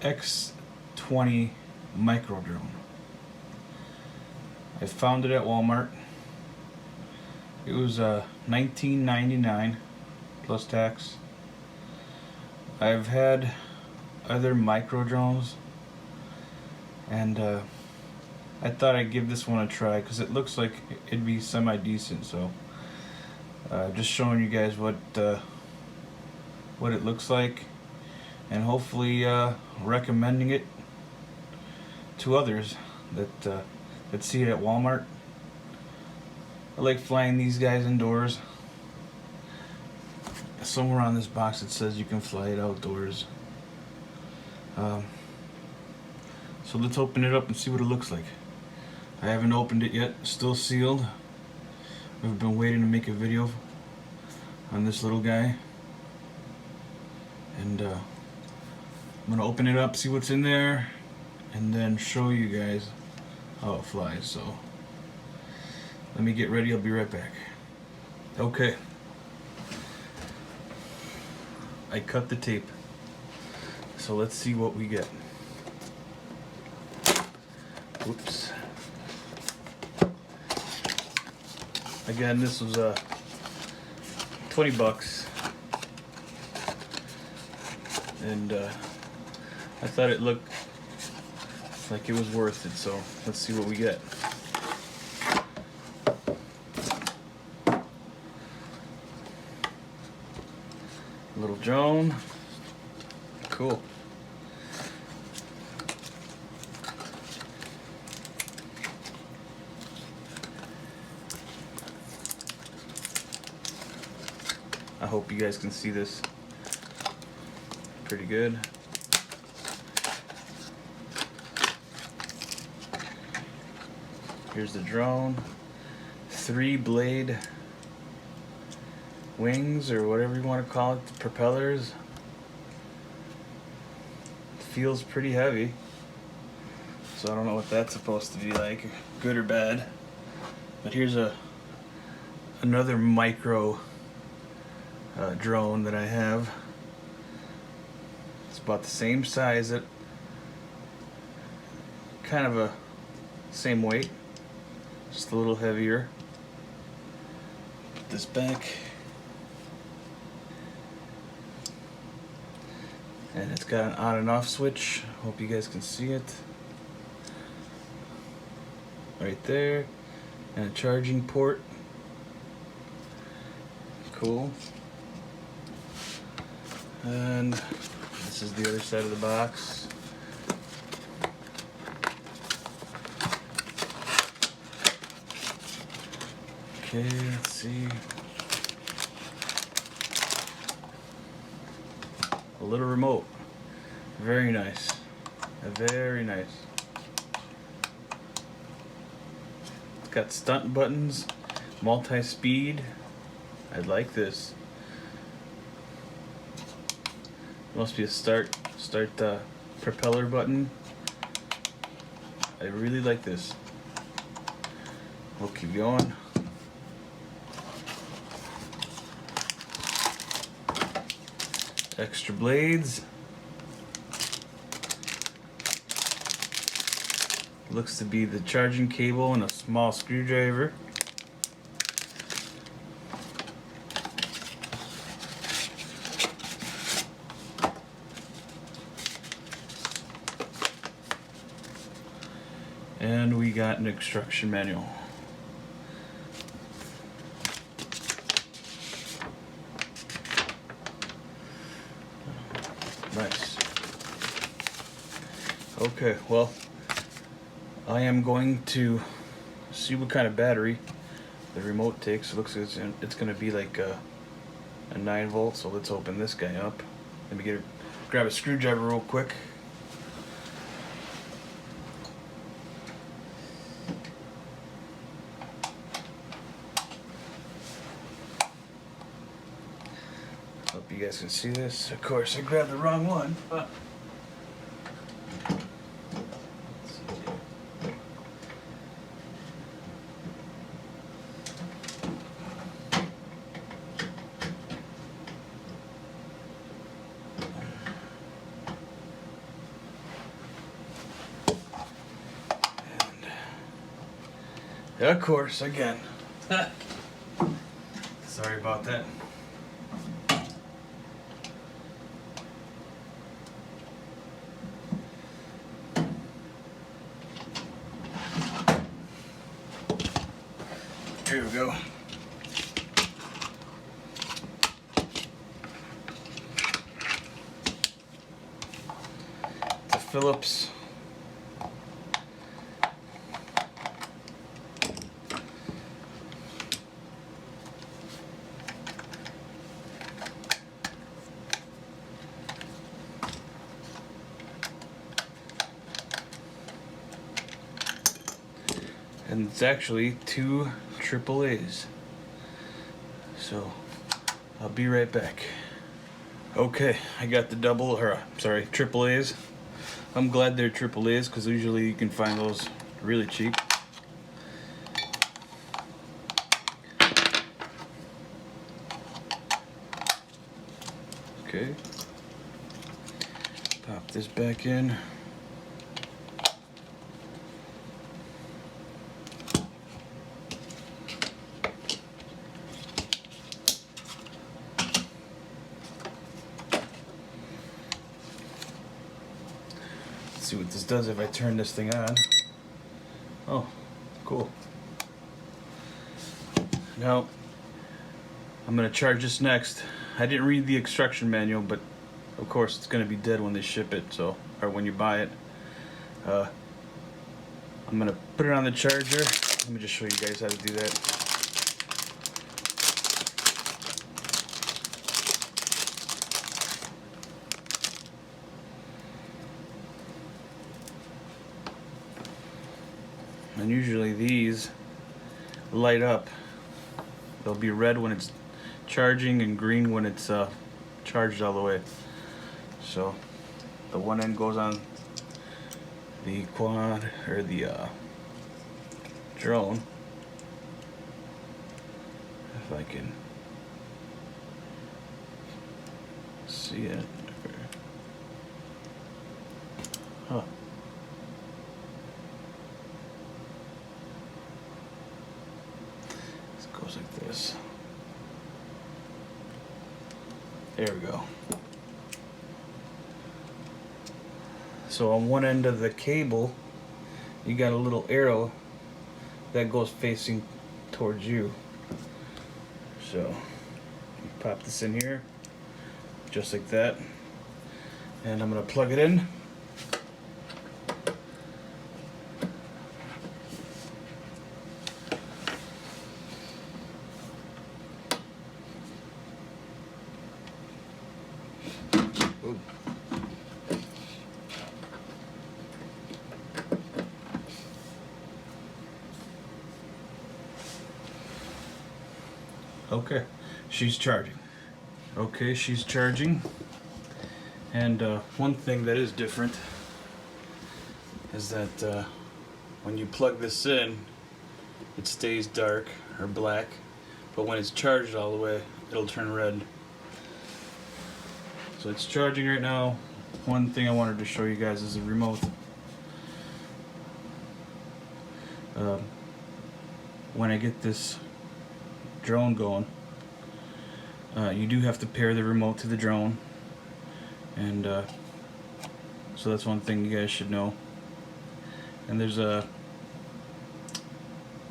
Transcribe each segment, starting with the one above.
x20 micro drone. I found it at Walmart. It was $19.99 plus tax. I've had other micro drones, and I thought I'd give this one a try because it looks like it'd be semi-decent. So just showing you guys what it looks like, and hopefully recommending it to others that see it at Walmart. I like flying these guys indoors. Somewhere on this box it says you can fly it outdoors. So let's open it up and see what it looks like. I haven't opened it yet, still sealed. I've been waiting to make a video on this little guy. And I'm gonna open it up, see what's in there, and then show you guys how it flies. So let me get ready, I'll be right back. Okay. I cut the tape. So let's see what we get. Whoops. Again, this was $20, and I thought it looked like it was worth it. So let's see what we get. Little drone. Cool. I hope you guys can see this pretty good. Here's the drone. 3-blade wings, or whatever you want to call it, the propellers. Feels pretty heavy, so I don't know what that's supposed to be like, good or bad. But here's another micro drone that I have. It's about the same size, kind of a same weight, just a little heavier. Put this back. And it's got an on and off switch. Hope you guys can see it. Right there. And a charging port. Cool. And this is the other side of the box. Okay, let's see. A little remote. Very nice. Very nice. It's got stunt buttons, multi-speed. I like this. Must be a start propeller button. I really like this. We'll keep going. Extra blades. Looks to be the charging cable and a small screwdriver. And we got an instruction manual. Nice. Okay, well, I am going to see what kind of battery the remote takes. It looks like it's going to be like a 9 volt, so let's open this guy up. Let me grab a screwdriver real quick. Hope you guys can see this. Of course, I grabbed the wrong one. Of course, again. Sorry about that. Here we go. The Phillips. And it's actually 2 AAAs. So I'll be right back. Okay, I got the AAAs. I'm glad they're AAAs because usually you can find those really cheap. Okay, pop this back in. Let's see what this does if I turn this thing on. Oh, cool. Now, I'm going to charge this next. I didn't read the instruction manual, but of course it's going to be dead when they ship it, so, or when you buy it. I'm going to put it on the charger. Let me just show you guys how to do that. And usually these light up. They'll be red when it's charging and green when it's charged all the way. So the one end goes on the quad or the drone. If I can see it. Huh. Goes like this. There we go. So on one end of the cable, you got a little arrow that goes facing towards you. So you pop this in here, just like that. And I'm going to plug it in. Ooh. Okay, she's charging. Okay, she's charging. And one thing that is different is that when you plug this in, it stays dark or black, but when it's charged all the way, it'll turn red. So it's charging right now. One thing I wanted to show you guys is the remote. When I get this drone going, you do have to pair the remote to the drone, and so that's one thing you guys should know. And there's I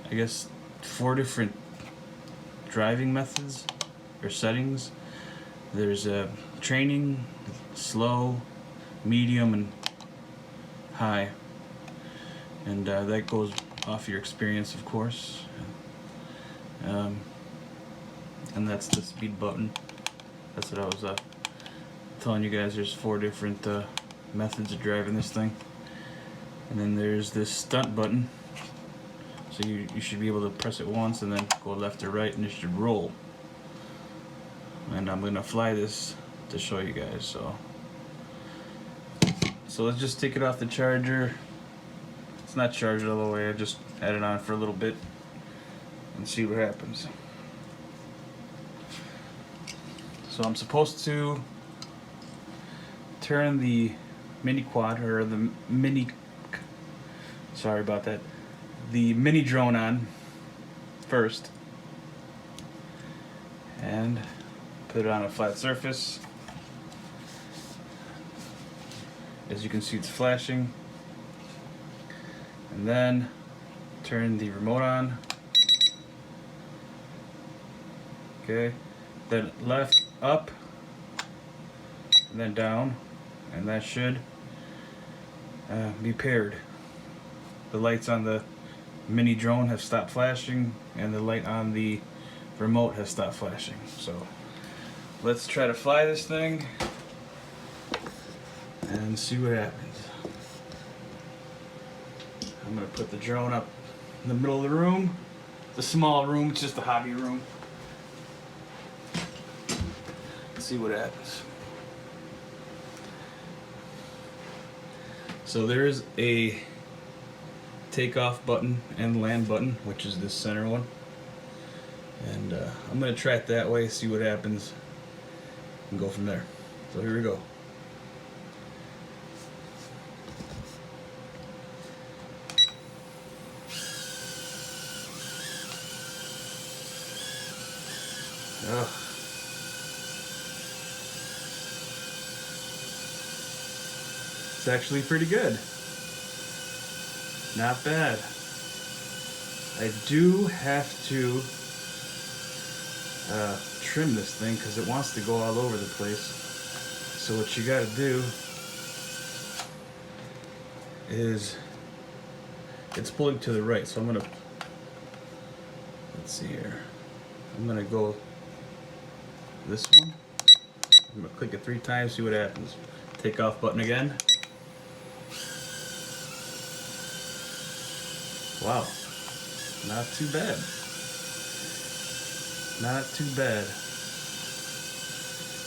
guess 4 different driving methods or settings. There's training, slow, medium, and high, and that goes off your experience, of course. And that's the speed button. That's what I was telling you guys. There's 4 different methods of driving this thing, and then there's this stunt button. So you should be able to press it once and then go left or right, and it should roll. And I'm gonna fly this to show you guys. So let's just take it off the charger. It's not charged all the way. I just had it on for a little bit and see what happens. So I'm supposed to turn the mini quad or the mini. Sorry about that. The mini drone on first. And put it on a flat surface. As you can see, it's flashing. And then turn the remote on. Okay, then left up, and then down, and that should be paired. The lights on the mini drone have stopped flashing, and the light on the remote has stopped flashing. So let's try to fly this thing and see what happens. I'm gonna put the drone up in the middle of the room. It's a small room, it's just a hobby room. Let's see what happens. So there's a takeoff button and land button, which is this center one. And I'm gonna try it that way, see what happens, and go from there. So here we go. Ugh. It's actually pretty good. Not bad. I do have to trim this thing because it wants to go all over the place. So what you gotta do is, it's pulling to the right, so I'm gonna, let's see here, I'm gonna go this one. I'm gonna click it 3 times, see what happens. Take off button again. Wow, not too bad. Not too bad.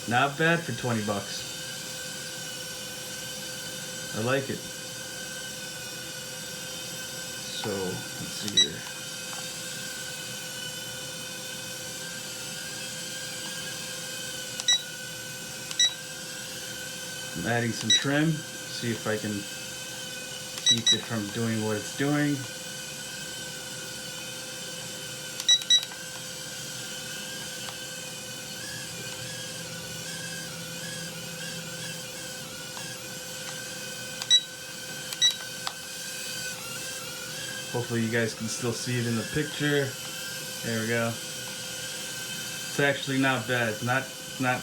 Not bad for 20 bucks. I like it. So, let's see here. I'm adding some trim, see if I can keep it from doing what it's doing. Hopefully you guys can still see it in the picture. There we go. It's actually not bad. It's not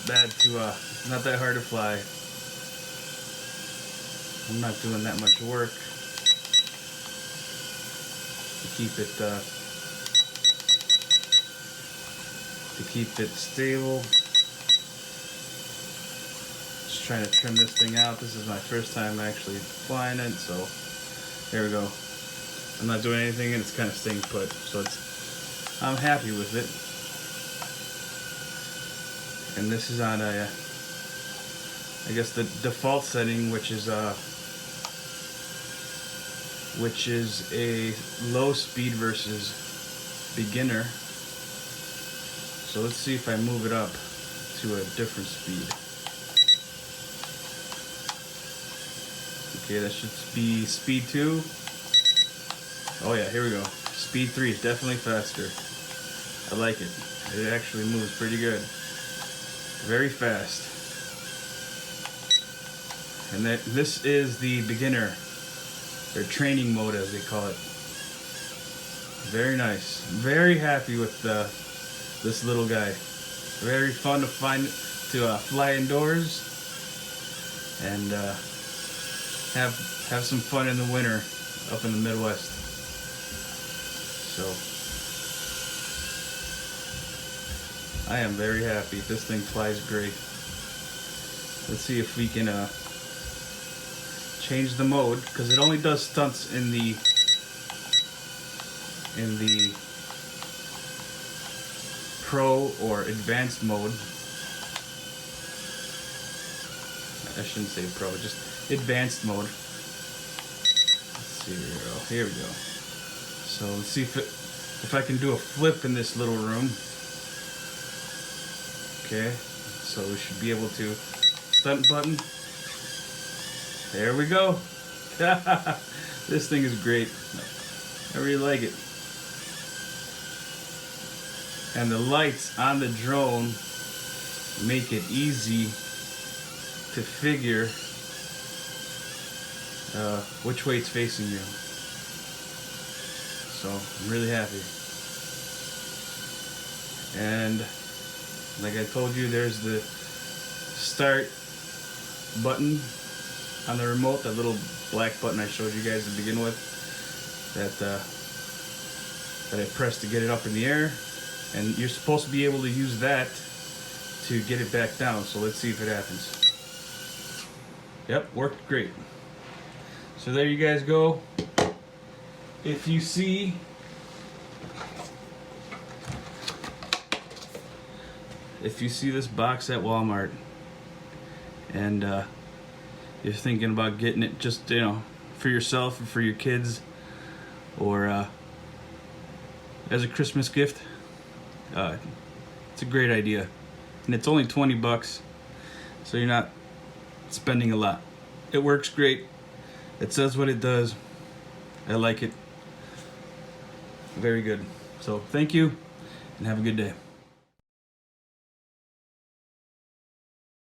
bad to not that hard to fly. I'm not doing that much work to keep it stable. Just trying to trim this thing out. This is my first time actually flying it, so there we go. I'm not doing anything and it's kind of staying put, so I'm happy with it. And this is on a, I guess the default setting, which is a low speed versus beginner. So let's see if I move it up to a different speed. Okay, that should be speed 2. Oh yeah, here we go. Speed 3 is definitely faster. I like it. It actually moves pretty good. Very fast. And this is the beginner, or training mode as they call it. Very nice. Very happy with this little guy. Very fun to fly indoors and have some fun in the winter up in the Midwest. So I am very happy. This thing flies great. Let's see if we can change the mode, because it only does stunts in the Pro or Advanced mode. I shouldn't say Pro, just Advanced mode. Let's see here. Oh, here we go. So let's see if I can do a flip in this little room. Okay, so we should be able to stunt button. There we go. This thing is great. I really like it. And the lights on the drone make it easy to figure which way it's facing you. So I'm really happy. And like I told you, there's the start button on the remote, that little black button I showed you guys to begin with, that I pressed to get it up in the air. And you're supposed to be able to use that to get it back down. So let's see if it happens. Yep, worked great. So there you guys go. If you see this box at Walmart and you're thinking about getting it just, you know, for yourself or for your kids, or as a Christmas gift, it's a great idea. And it's only 20 bucks, so you're not spending a lot. It works great. It says what it does. I like it. Very good. So thank you and have a good day.